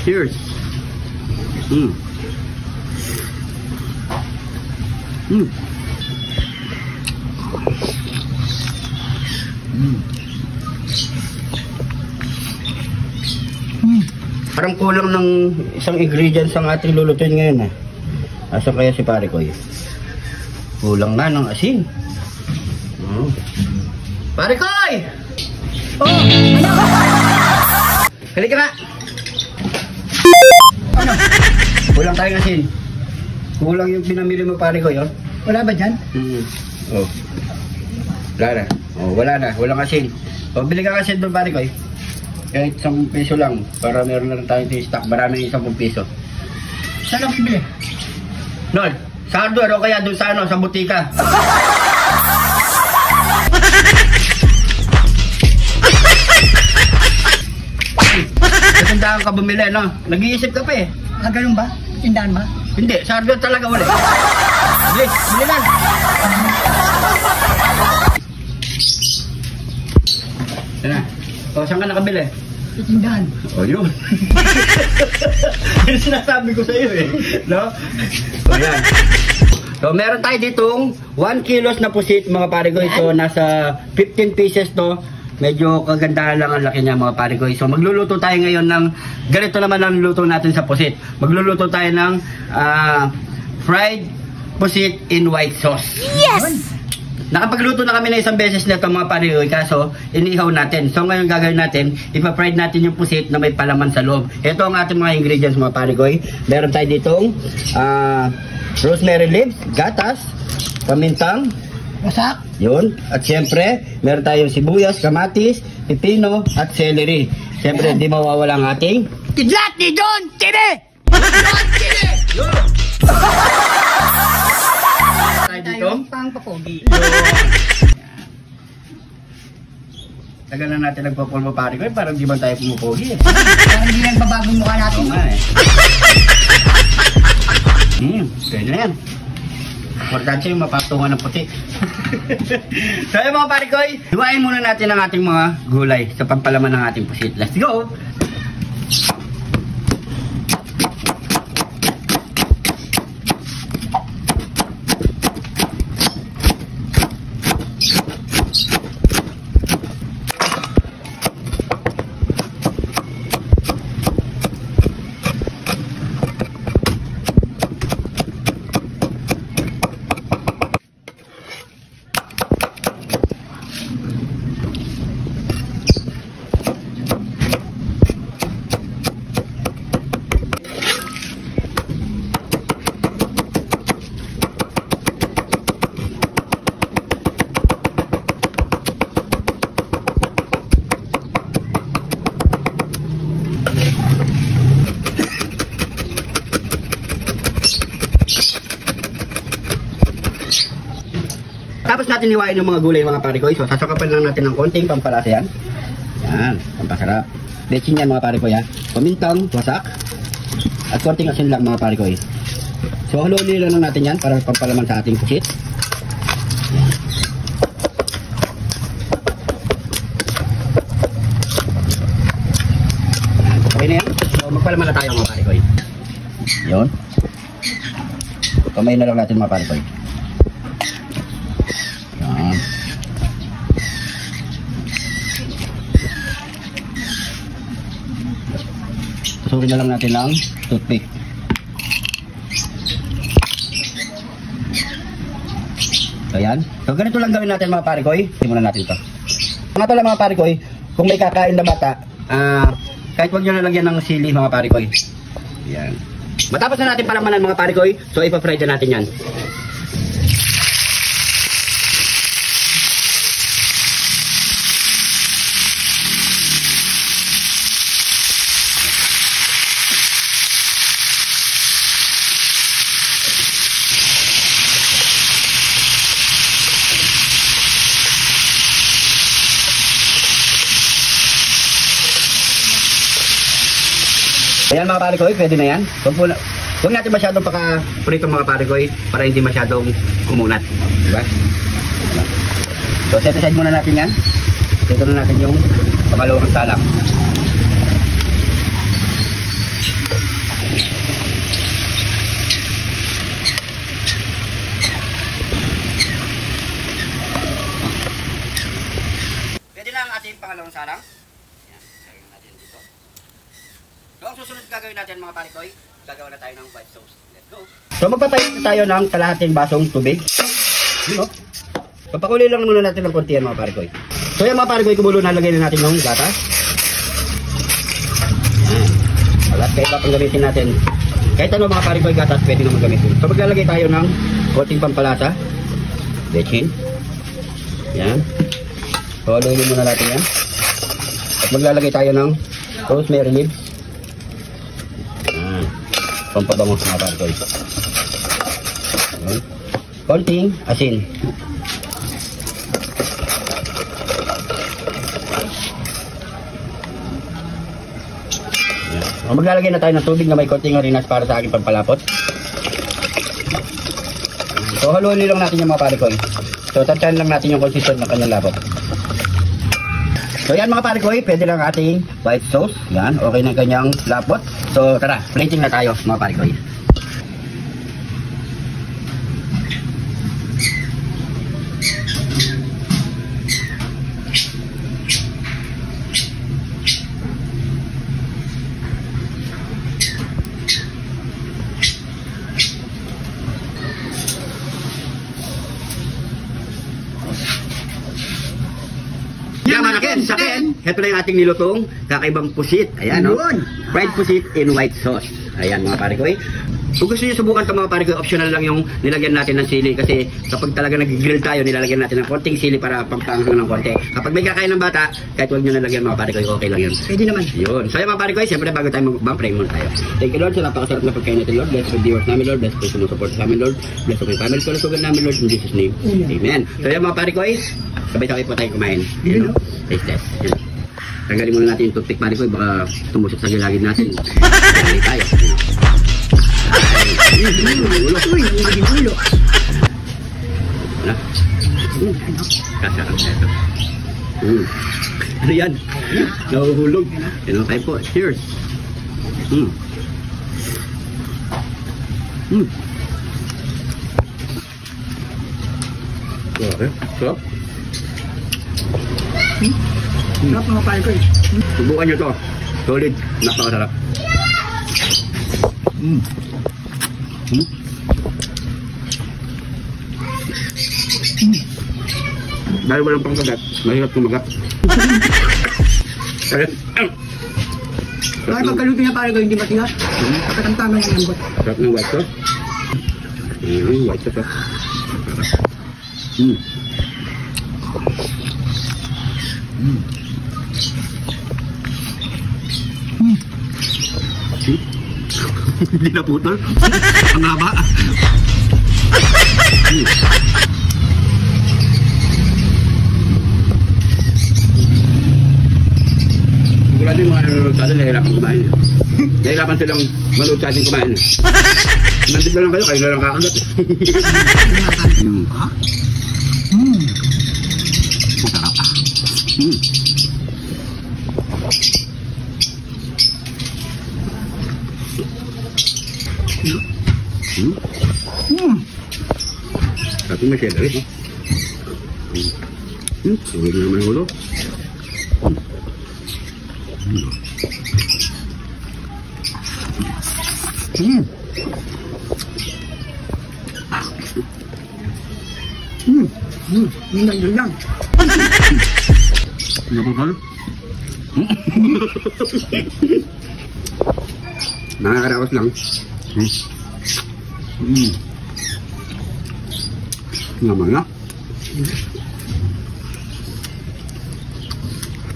Cheers. Parang kulang ng isang ingredients ang ating lulutuin ngayon. Asan kaya si pare ko yun? Kulang na ng asin. Pare ko! Oh! Halika nga! Ano? Kulang tayong asin. Kulang yung pinamili mo pare ko yun. Wala ba dyan? Oh. Wala na. Oh, wala na. Walang asin. O, bili ka asin doon pare ko. Kahit 10 piso lang. Para meron na rin tayong stock. Maraming 10 piso. Saan lang bibili? Nol, sa hardware o kaya doon sa sa butika. Tindahan ka bumili, no? Nag-iisip ka pa eh. Ganun ba? Tindahan ba? Hindi, sa hardware talaga ulit. Bilis, bili lang. Yan na. O, saan ka nakabili? Sa tindahan. O, yun. Yung sinasabi ko sa iyo eh. No? O, yan. So, meron tayo ditong 1 kilos na pusit, mga pare ko. Ito, nasa 15 pieces to. Medyo kagandahan lang ang laki niya, mga pare ko. So, magluluto tayo ngayon ng, ganito naman ang luto natin sa pusit. Magluluto tayo ng fried pusit in white sauce. Yes! Nakapagluto na kami na isang beses nito, mga pare ko, kaso inihaw natin. So, ngayon gagawin natin, ipa-fried natin yung pusit na may palaman sa loob. Ito ang ating mga ingredients, mga pare ko. Meron tayo ditong rosemary leaves, gatas, pamintang, Wasak. yun. At siyempre, meron tayong sibuyas, kamatis, pipino, at celery. Siyempre, hindi mawawala ang ating Kidlat ni John TV! John TV! tayo dito. Pang papogi. Tagal na natin nagpapulmo pare ko, parang di man tayo pumupogi eh. Parang hindi lang babagong mukha natin. Oo nga eh. Kaya na yan. Importante yung mapatungan ng puti. So yun mga pare ko, hiwain muna natin ang ating mga gulay sa pampalaman ng ating pusit. Let's go! Tapos natin hiwain yung mga gulay, mga pare ko. So, sasakapan lang natin ng konting pampalasa yan. Yan, pampasarap. Bechin yan, mga pare ko yan. Pamintang, wasak. At konting asin lang, mga pare ko. So, haluin lang natin yan para pampalaman sa ating pusit. Okay na yan. So, magpalaman na tayo, mga pare ko. Yun. Kamay na lang natin, mga pare ko. Susurin na lang natin ng toothpick. So yan. So ganito lang gawin natin, mga pare ko. Simulan natin ito. Nga pala, mga pare ko, kung may kakain na bata, kahit huwag nyo nalagyan ng sili, mga pare ko. Yan. Matapos na natin palamanan, mga pare ko, so ipa-fry na natin yan. Ayan, mga pare ko, pwede na yan. Huwag natin masyadong paka-prito, mga pare ko, para hindi masyadong kumunat. Diba? So, set aside muna natin yan. Ito na natin yung pangalawang salang. ating pangalawang salang. Yan, gagawin natin dito. So, ang susunod gagawin natin mga pare koy, gagawin na tayo ng white sauce. Let's go! So, magpatayo tayo ng kalahating basong tubig. Yun o. So, pakuloy lang muna natin ng konti yan mga pare koy. So, yan mga pare koy, kumulo nalagay na natin yung gatas. Yan. Alat kayo pa pang gamitin natin. Kahit ano mga pare koy, gatas pwede naman gamitin. So, maglalagay tayo ng konting pampalasa. Bechin. Yan. So, haluin muna natin yan. At maglalagay tayo ng rosemary leaves. Yan. Pampabango mga pare koy. Yan. Konting asin. Yan. So, maglalagay na tayo ng tubig na may konting harinas para sa aking pampalapot. So, haluin lang natin yung mga pare koy. So, tansyahan lang natin yung consistent ng kanyang lapot. So, yan mga pare koy, pwede lang ating white sauce. Yan, okay na kanyang lapot. So, tara, plating na tayo mga pare koy. Sakin. Ito na yung ating nilutong kakaibang pusit. Ayan, no? Fried pusit in white sauce. Ayan, mga pare ko. Kung gusto nyo subukan ito mga pare ko, optional lang yung nilagyan natin ng sili. Kasi kapag talaga nag-grill tayo, nilalagyan natin ng konting sili para pangpanghang ng konti. Kapag may kakain ng bata, kahit huwag nyo nalagyan mga pare ko, okay lang yun. Pwede naman. Yun. So, mga pare ko, siyempre bago tayo mag-pray muna tayo. Thank you Lord sa napakasarap na pagkain natin Lord. Bless the viewers namin Lord. Bless the support sa amin Lord. Bless the family ko sugan namin Lord. In Jesus name. Amen. So, mga pare ko, sabay-sabay po tayo kumain. Yun, no? Taste test. Yun. Tanggalin muna natin yung toothpick pare ko, baka tumusok sa gilagid natin. Tanggalin tayo. Ulo. Wala. Kasarap na ito. Ano yan? Nahuhulog. Yan tayo po. Cheers. Okay. Sarap. Sarap mga pare ko eh. Subukan nyo to. Solid. Napakasarap. Dahil walang pangkagat, mahirap kumagat. Bakit pagkaluto niya pare ko hindi matigas? Pagkatamtaman yung lambot. Sarap ng white sauce. White sauce. Hindi na putol. Ang haba. Sigurado yung mga nanonood sa atin, nahihirapan kumain. Nahihirapan silang manood sa atin kumain. Nandito lang kayo na lang kakagat. Masarap ah. Tapi masih ada rin. Sulit na naman yung ulo. Yun lang. Ano ba kayo? Nakakaraos lang. Naman na.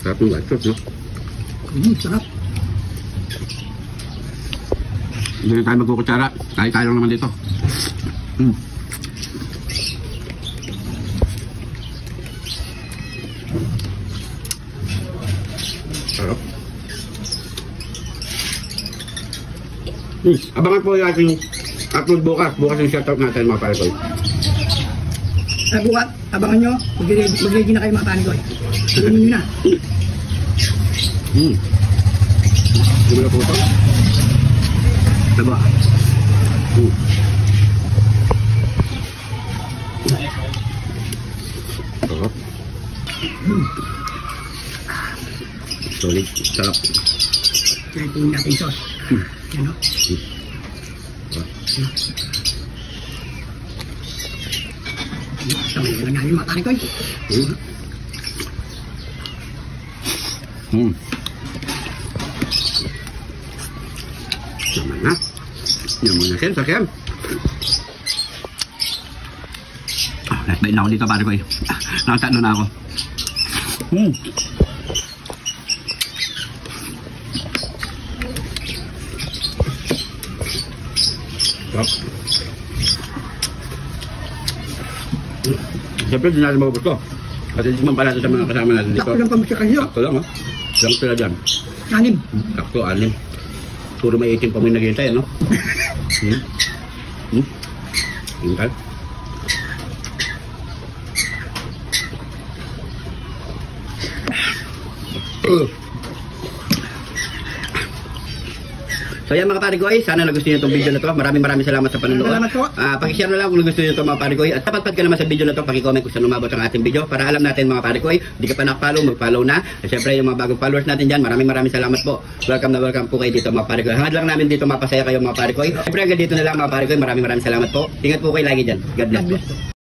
Sarap ng white sauce, no? Sarap. Hindi na tayo magkukutsara. Tayo lang naman dito. Sarap. Abangan po yung ating upload bukas. Bukas yung shoutout natin mga pare ko. Bukas, abangan nyo. Mag-ready na kayo mga pare ko. Sabihin nyo na. Hindi mo na po ito? Diba? Sarap. Solid. Sarap. Kaya ito yung ating sauce. Yan o. Sabay na lang namin mga pare ko. Naman na. Yan muna Ken, sa Ken. Last bite na ako dito pare ko. Nakatatlo na ako. Sarap. Siyempre, di natin maubos to. Kasi di man pala ito sa mga kasama natin dito. Sakto lang pamusya kanyo. Sakto lang, ha? Lang sila dyan. 6. Sakto, 6. Puro may 18 pa mo yung naghihintay, ano? Hintay. So yan mga pare ko, sana nagustuhan niyo itong video na to. Maraming salamat sa panonood. Salamat po. Pakishare na lang kung nagustuhan niyo ito mga pare ko. At tapat ka naman sa video na to, paki-comment kung saan umabot ang ating video para alam natin mga pare ko. Hindi ka pa nak-follow, mag-follow na. At syempre yung mga bagong followers natin dyan, maraming salamat po. Welcome na welcome po kayo dito mga pare ko. Hangad lang namin dito mapasaya kayo mga pare ko. Syempre hanggang dito na lang mga pare ko. Maraming salamat po. Ingat po kayo lagi dyan. God bless po.